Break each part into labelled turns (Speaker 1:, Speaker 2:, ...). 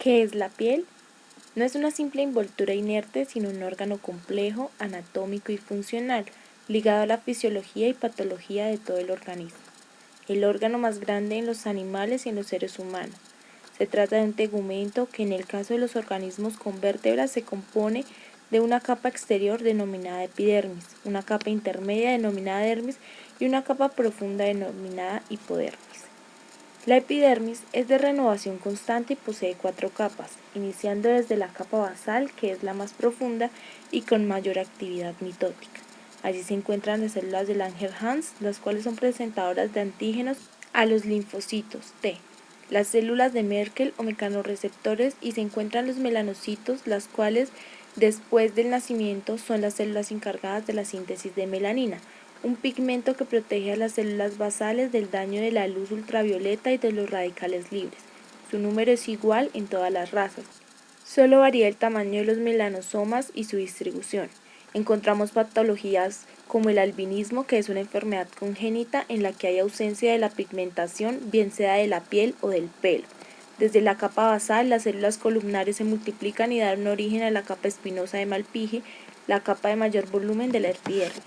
Speaker 1: ¿Qué es la piel? No es una simple envoltura inerte, sino un órgano complejo, anatómico y funcional, ligado a la fisiología y patología de todo el organismo. El órgano más grande en los animales y en los seres humanos. Se trata de un tegumento que en el caso de los organismos con vértebras se compone de una capa exterior denominada epidermis, una capa intermedia denominada dermis y una capa profunda denominada hipodermis. La epidermis es de renovación constante y posee 4 capas, iniciando desde la capa basal, que es la más profunda y con mayor actividad mitótica. Allí se encuentran las células de Langerhans, las cuales son presentadoras de antígenos a los linfocitos T, las células de Merkel o mecanorreceptores, y se encuentran los melanocitos, las cuales después del nacimiento son las células encargadas de la síntesis de melanina, un pigmento que protege a las células basales del daño de la luz ultravioleta y de los radicales libres. Su número es igual en todas las razas. Solo varía el tamaño de los melanosomas y su distribución. Encontramos patologías como el albinismo, que es una enfermedad congénita en la que hay ausencia de la pigmentación, bien sea de la piel o del pelo. Desde la capa basal, las células columnares se multiplican y dan origen a la capa espinosa de Malpighi, la capa de mayor volumen de la epidermis.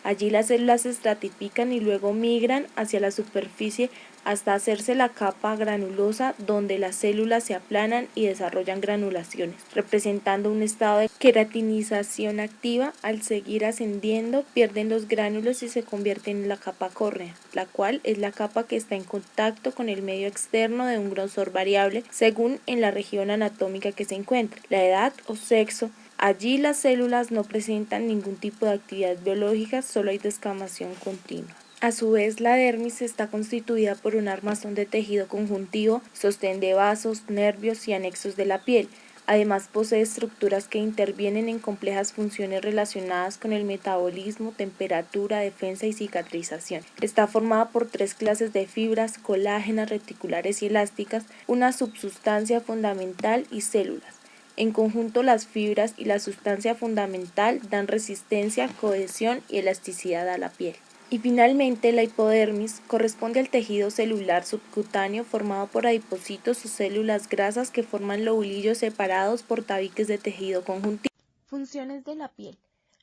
Speaker 1: Allí las células se estratifican y luego migran hacia la superficie hasta hacerse la capa granulosa, donde las células se aplanan y desarrollan granulaciones, representando un estado de queratinización activa. Al seguir ascendiendo, pierden los gránulos y se convierten en la capa córnea, la cual es la capa que está en contacto con el medio externo de un grosor variable según en la región anatómica que se encuentre, la edad o sexo. Allí las células no presentan ningún tipo de actividad biológica, solo hay descamación continua. A su vez, la dermis está constituida por un armazón de tejido conjuntivo, sostén de vasos, nervios y anexos de la piel. Además, posee estructuras que intervienen en complejas funciones relacionadas con el metabolismo, temperatura, defensa y cicatrización. Está formada por 3 clases de fibras, colágenas, reticulares y elásticas, una subsustancia fundamental y células. En conjunto, las fibras y la sustancia fundamental dan resistencia, cohesión y elasticidad a la piel. Y finalmente, la hipodermis corresponde al tejido celular subcutáneo formado por adipocitos o células grasas que forman lobulillos separados por tabiques de tejido conjuntivo. Funciones de la piel: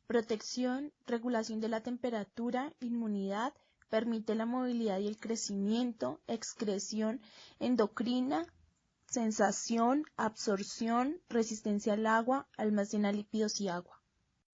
Speaker 1: protección, regulación de la temperatura, inmunidad, permite la movilidad y el crecimiento, excreción endocrina, sensación, absorción, resistencia al agua, almacena lípidos y agua.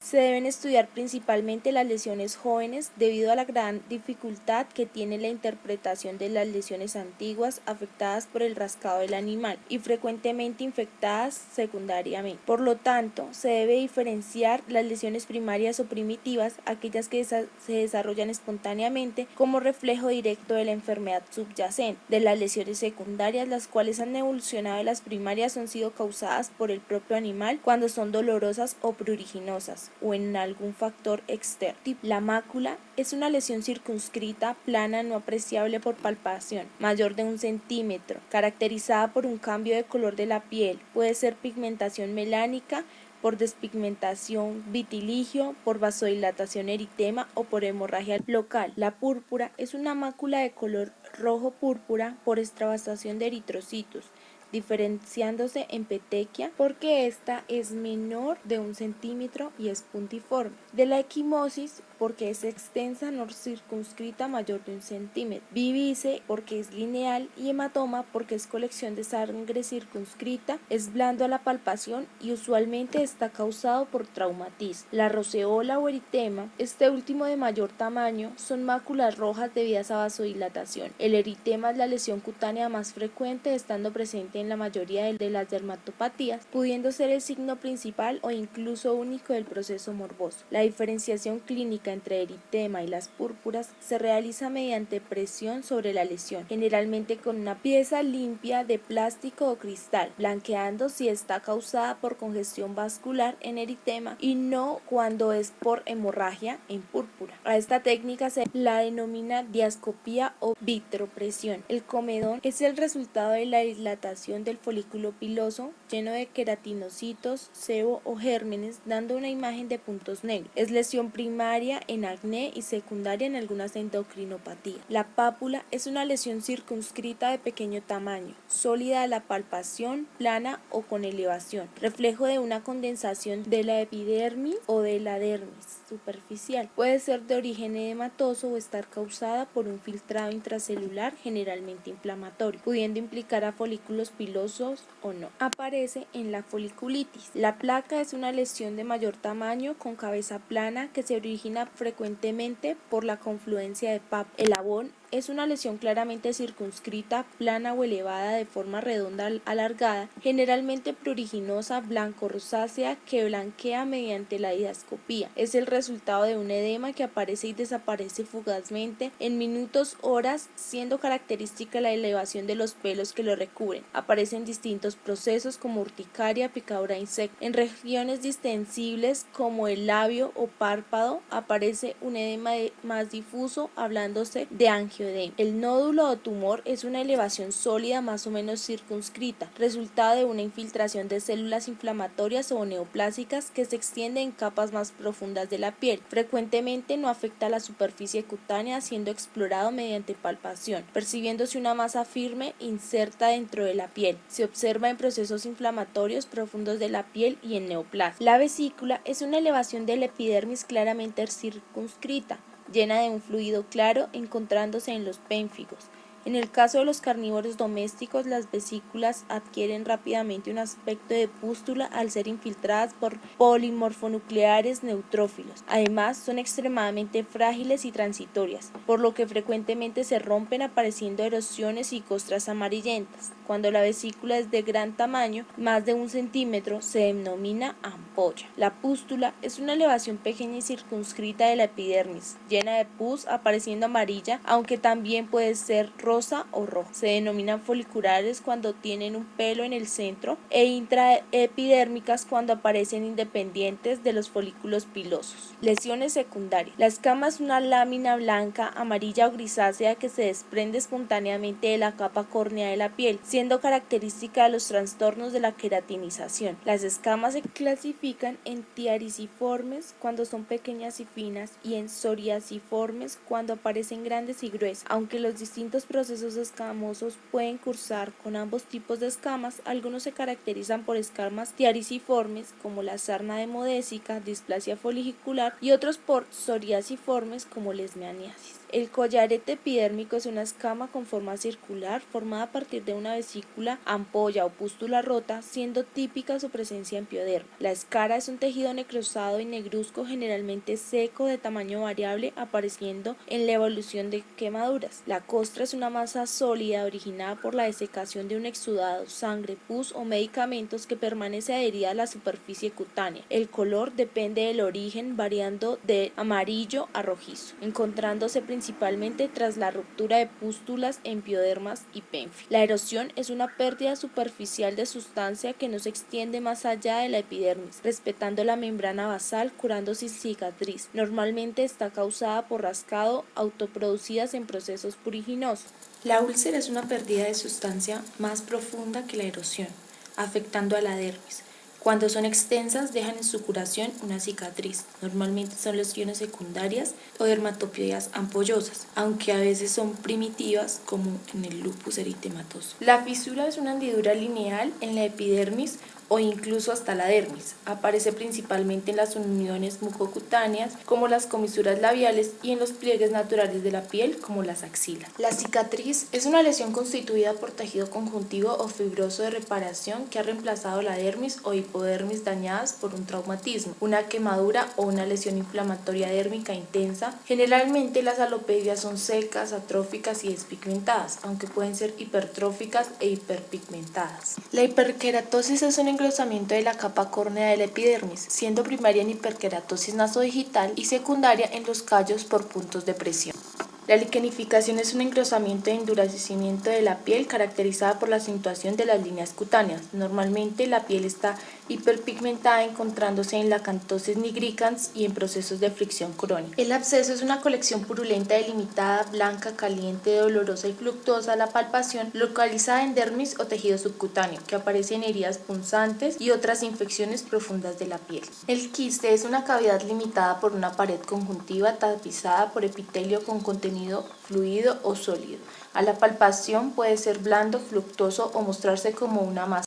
Speaker 1: Se deben estudiar principalmente las lesiones jóvenes debido a la gran dificultad que tiene la interpretación de las lesiones antiguas afectadas por el rascado del animal y frecuentemente infectadas secundariamente. Por lo tanto, se debe diferenciar las lesiones primarias o primitivas, aquellas que se desarrollan espontáneamente como reflejo directo de la enfermedad subyacente, de las lesiones secundarias, las cuales han evolucionado de las primarias, han sido causadas por el propio animal cuando son dolorosas o pruriginosas o en algún factor externo. La mácula es una lesión circunscrita, plana, no apreciable por palpación, mayor de 1 centímetro, caracterizada por un cambio de color de la piel. Puede ser pigmentación melánica, por despigmentación vitiligio, por vasodilatación eritema o por hemorragia local. La púrpura es una mácula de color rojo púrpura por extravasación de eritrocitos, diferenciándose en petechia porque esta es menor de 1 centímetro y es puntiforme. De la equimosis porque es extensa, no circunscrita, mayor de 1 centímetro. Vivice porque es lineal y hematoma porque es colección de sangre circunscrita, es blando a la palpación y usualmente está causado por traumatismo. La roceola o eritema, este último de mayor tamaño, son máculas rojas debidas a vasodilatación. El eritema es la lesión cutánea más frecuente, estando presente en la mayoría de las dermatopatías, pudiendo ser el signo principal o incluso único del proceso morboso. La diferenciación clínica entre eritema y las púrpuras se realiza mediante presión sobre la lesión, generalmente con una pieza limpia de plástico o cristal, blanqueando si está causada por congestión vascular en eritema y no cuando es por hemorragia en púrpura. A esta técnica se la denomina diascopía o vitropresión. El comedón es el resultado de la dilatación elevación del folículo piloso lleno de queratinocitos, sebo o gérmenes, dando una imagen de puntos negros. Es lesión primaria en acné y secundaria en algunas endocrinopatías. La pápula es una lesión circunscrita de pequeño tamaño, sólida a la palpación, plana o con elevación, reflejo de una condensación de la epidermis o de la dermis superficial. Puede ser de origen edematoso o estar causada por un filtrado intracelular generalmente inflamatorio, pudiendo implicar a folículos pilosos o no. Aparece en la foliculitis. La placa es una lesión de mayor tamaño con cabeza plana que se origina frecuentemente por la confluencia de pápulas. El abón es una lesión claramente circunscrita, plana o elevada de forma redonda alargada, generalmente pruriginosa, blanco-rosácea, que blanquea mediante la hidroscopía. Es el resultado de un edema que aparece y desaparece fugazmente en minutos, horas, siendo característica la elevación de los pelos que lo recubren. Aparece en distintos procesos como urticaria, picadura de insectos. En regiones distensibles como el labio o párpado aparece un edema más difuso, hablándose de angioedema. El nódulo o tumor es una elevación sólida más o menos circunscrita, resultado de una infiltración de células inflamatorias o neoplásicas que se extiende en capas más profundas de la piel. Frecuentemente no afecta a la superficie cutánea, siendo explorado mediante palpación, percibiéndose una masa firme inserta dentro de la piel. Se observa en procesos inflamatorios profundos de la piel y en neoplasia. La vesícula es una elevación de la epidermis claramente circunscrita, llena de un fluido claro, encontrándose en los pénfigos. En el caso de los carnívoros domésticos, las vesículas adquieren rápidamente un aspecto de pústula al ser infiltradas por polimorfonucleares neutrófilos. Además, son extremadamente frágiles y transitorias, por lo que frecuentemente se rompen apareciendo erosiones y costras amarillentas. Cuando la vesícula es de gran tamaño, más de 1 centímetro, se denomina ampolla. La pústula es una elevación pequeña y circunscrita de la epidermis, llena de pus, apareciendo amarilla, aunque también puede ser rosa o roja. Se denominan foliculares cuando tienen un pelo en el centro e intraepidérmicas cuando aparecen independientes de los folículos pilosos. Lesiones secundarias. La escama es una lámina blanca, amarilla o grisácea que se desprende espontáneamente de la capa córnea de la piel, siendo característica de los trastornos de la queratinización. Las escamas se clasifican en tiariciformes cuando son pequeñas y finas y en psoriasiformes cuando aparecen grandes y gruesas. Aunque los distintos procesos escamosos pueden cursar con ambos tipos de escamas, algunos se caracterizan por escamas tiariciformes como la sarna demodésica, displasia folicular, y otros por psoriasiformes como leishmaniasis. El collarete epidérmico es una escama con forma circular formada a partir de una vesícula, ampolla o pústula rota, siendo típica su presencia en pioderma. La escara es un tejido necrosado y negruzco, generalmente seco, de tamaño variable, apareciendo en la evolución de quemaduras. La costra es una masa sólida originada por la desecación de un exudado, sangre, pus o medicamentos que permanece adherida a la superficie cutánea. El color depende del origen, variando de amarillo a rojizo, encontrándose principalmente tras la ruptura de pústulas en piodermas y pénfilos. La erosión es una pérdida superficial de sustancia que no se extiende más allá de la epidermis, respetando la membrana basal, curando sin cicatriz. Normalmente está causada por rascado, autoproducidas en procesos pruriginosos. La úlcera es una pérdida de sustancia más profunda que la erosión, afectando a la dermis. Cuando son extensas, dejan en su curación una cicatriz. Normalmente son lesiones secundarias o dermatopías ampollosas, aunque a veces son primitivas, como en el lupus eritematoso. La fisura es una hendidura lineal en la epidermis o incluso hasta la dermis. Aparece principalmente en las uniones mucocutáneas, como las comisuras labiales, y en los pliegues naturales de la piel, como las axilas. La cicatriz es una lesión constituida por tejido conjuntivo o fibroso de reparación que ha reemplazado la dermis o hipodermis dañadas por un traumatismo, una quemadura o una lesión inflamatoria dérmica intensa. Generalmente las alopecias son secas, atróficas y despigmentadas, aunque pueden ser hipertróficas e hiperpigmentadas. La hiperkeratosis es un engrosamiento de la capa córnea de la epidermis, siendo primaria en hiperkeratosis nasodigital y secundaria en los callos por puntos de presión. La liquenificación es un engrosamiento e endurecimiento de la piel caracterizada por la acentuación de las líneas cutáneas. Normalmente la piel está hiperpigmentada, encontrándose en la acantosis nigricans y en procesos de fricción crónica. El absceso es una colección purulenta delimitada, blanca, caliente, dolorosa y fluctuosa a la palpación, localizada en dermis o tejido subcutáneo, que aparece en heridas punzantes y otras infecciones profundas de la piel. El quiste es una cavidad limitada por una pared conjuntiva tapizada por epitelio con contenido fluido o sólido. A la palpación puede ser blando, fluctuoso o mostrarse como una masa